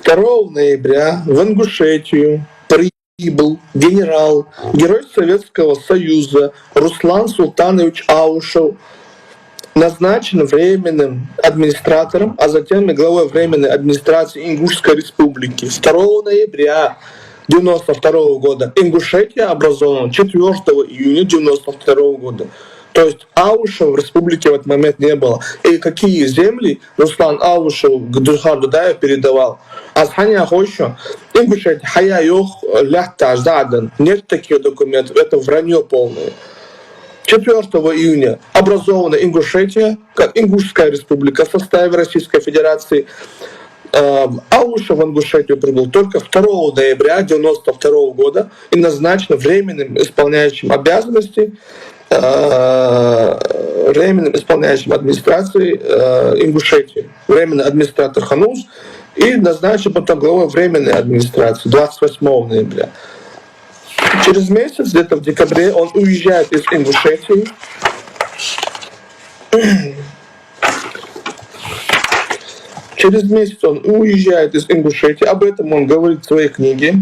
2 ноября в Ингушетию прибыл генерал, герой Советского Союза Руслан Султанович Аушев, назначен временным администратором, а затем и главой временной администрации Ингушской республики. 2 ноября 1992 года Ингушетия образована 4 июня 1992 года. То есть Аушева в республике в этот момент не было. И какие земли Руслан Аушев Гдурхан Дудаев передавал? Асхани Ахойшо, Ингушетия, Хаяюх, Ляхта, Ждадан. Нет таких документов, это вранье полное. 4 июня образована Ингушетия, как Ингушская республика в составе Российской Федерации. Аушев в Ингушетию прибыл только 2 ноября 1992 года и назначен временным исполняющим обязанности администрации Ингушетии, временный администратор Хануз, и назначен потом главой временной администрации 28 ноября. Через месяц, где-то в декабре, он уезжает из Ингушетии. Через месяц он уезжает из Ингушетии, об этом он говорит в своей книге.